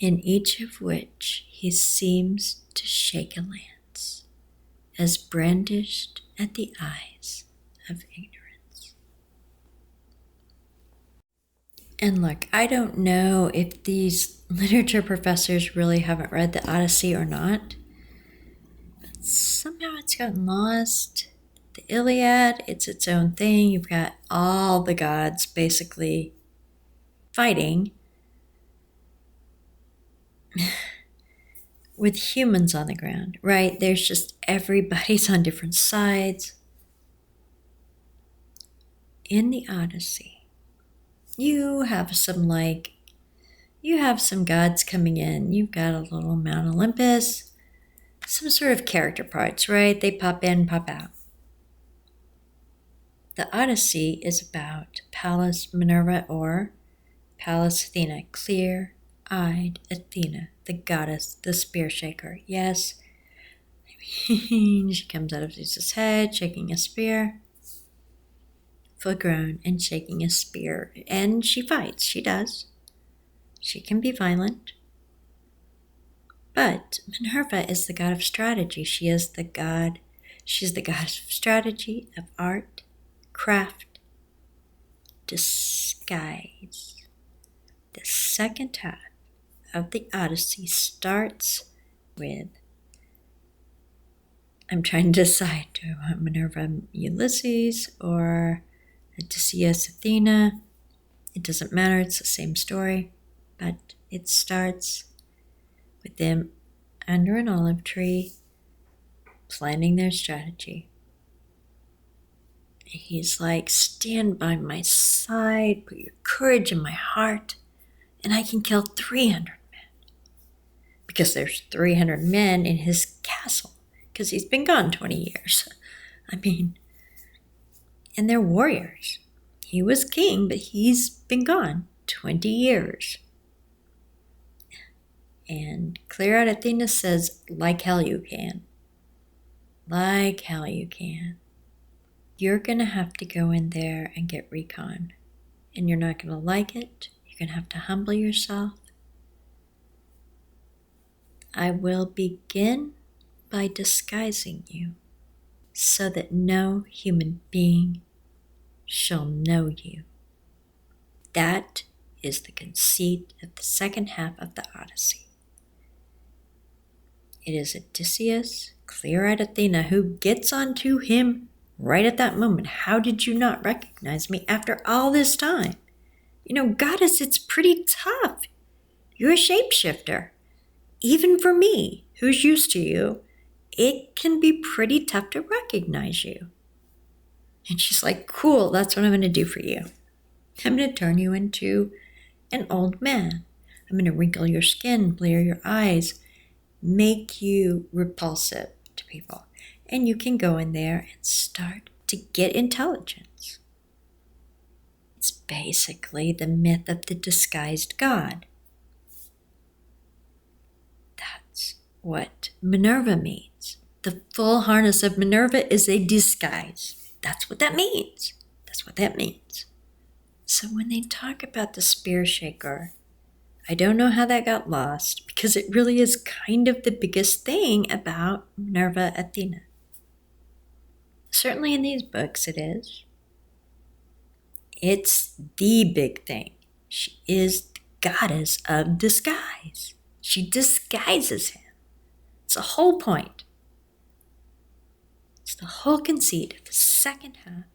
in each of which he seems to shake a lance, as brandished at the eyes of ignorance. And look, I don't know if these literature professors really haven't read the Odyssey or not, but somehow it's gotten lost. The Iliad, it's its own thing. You've got all the gods basically fighting with humans on the ground, right? There's just everybody's on different sides. In the Odyssey, you have some gods coming in. You've got a little Mount Olympus, some sort of character parts, right? They pop in, pop out. The Odyssey is about Pallas Minerva or Pallas Athena, clear-eyed Athena, the goddess, the spear shaker. Yes, she comes out of Zeus's head, shaking a spear, full grown and shaking a spear. And she fights, she does. She can be violent. But Minerva is the god of strategy. She's the goddess of strategy, of art, craft, disguise. The second half of the Odyssey starts with, I'm trying to decide, do I want Minerva Ulysses or Odysseus Athena? It doesn't matter, it's the same story, but it starts with them under an olive tree planning their strategy. He's like, stand by my side, put your courage in my heart, and I can kill 300 men. Because there's 300 men in his castle, because he's been gone 20 years. And they're warriors. He was king, but he's been gone 20 years. And clear-eyed Athena says, like hell you can. Like hell you can. You're going to have to go in there and get recon. And you're not going to like it. You're going to have to humble yourself. I will begin by disguising you so that no human being shall know you. That is the conceit of the second half of the Odyssey. It is Odysseus, clear-eyed Athena, who gets onto him right at that moment. How did you not recognize me after all this time? Goddess, it's pretty tough. You're a shapeshifter. Even for me, who's used to you, it can be pretty tough to recognize you. And she's like, cool, that's what I'm going to do for you. I'm going to turn you into an old man. I'm going to wrinkle your skin, blur your eyes, make you repulsive to people. And you can go in there and start to get intelligence. It's basically the myth of the disguised god. That's what Minerva means. The full harness of Minerva is a disguise. That's what that means. That's what that means. So when they talk about the spear shaker, I don't know how that got lost because it really is kind of the biggest thing about Minerva Athena. Certainly in these books it is. It's the big thing. She is the goddess of disguise. She disguises him. It's the whole point. It's the whole conceit of the second half.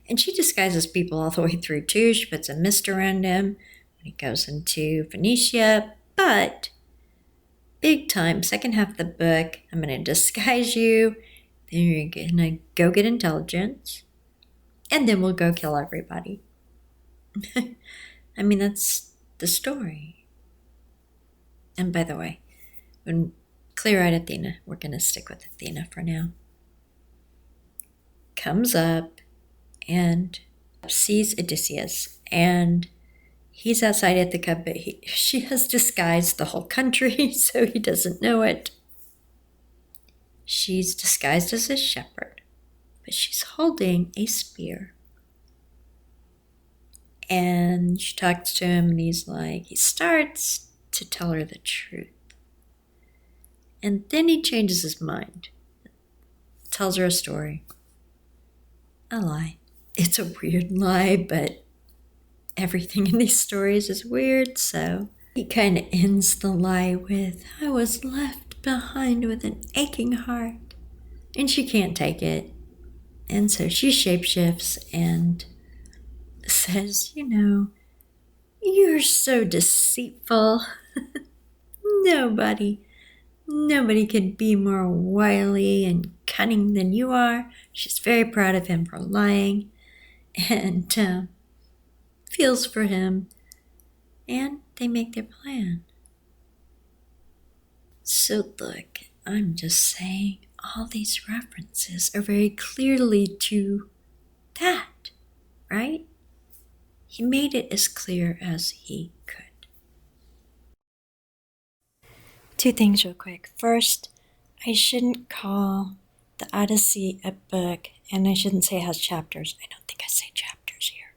And she disguises people all the way through too. She puts a mist around him when he goes into Phoenicia. But big time, second half of the book, I'm going to disguise you. Then you're going to go get intelligence. And then we'll go kill everybody. That's the story. And by the way, when clear-eyed Athena, we're going to stick with Athena for now, comes up and sees Odysseus, and he's outside at the cup, but she has disguised the whole country, so he doesn't know it. She's disguised as a shepherd, but she's holding a spear. And she talks to him, and he starts to tell her the truth. And then he changes his mind, tells her a story. A lie. It's a weird lie, but everything in these stories is weird, so he kind of ends the lie with, I was left behind with an aching heart. And she can't take it. And so she shapeshifts and says, you're so deceitful. Nobody could be more wily and cunning than you are. She's very proud of him for lying and feels for him. And they make their plan. So look, I'm just saying all these references are very clearly to that, right? He made it as clear as he could. Two things real quick. First, I shouldn't call the Odyssey a book, and I shouldn't say it has chapters. I don't think I say chapters here.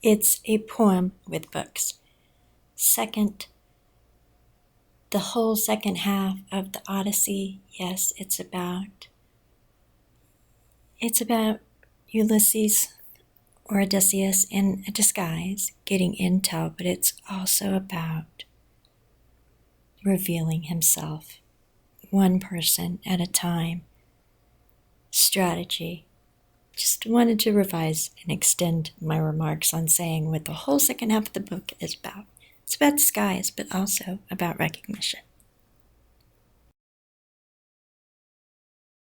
It's a poem with books. Second, the whole second half of the Odyssey, yes, it's about Ulysses or Odysseus in a disguise getting intel, but it's also about revealing himself, one person at a time. Strategy. Just wanted to revise and extend my remarks on saying what the whole second half of the book is about. It's about disguise, but also about recognition.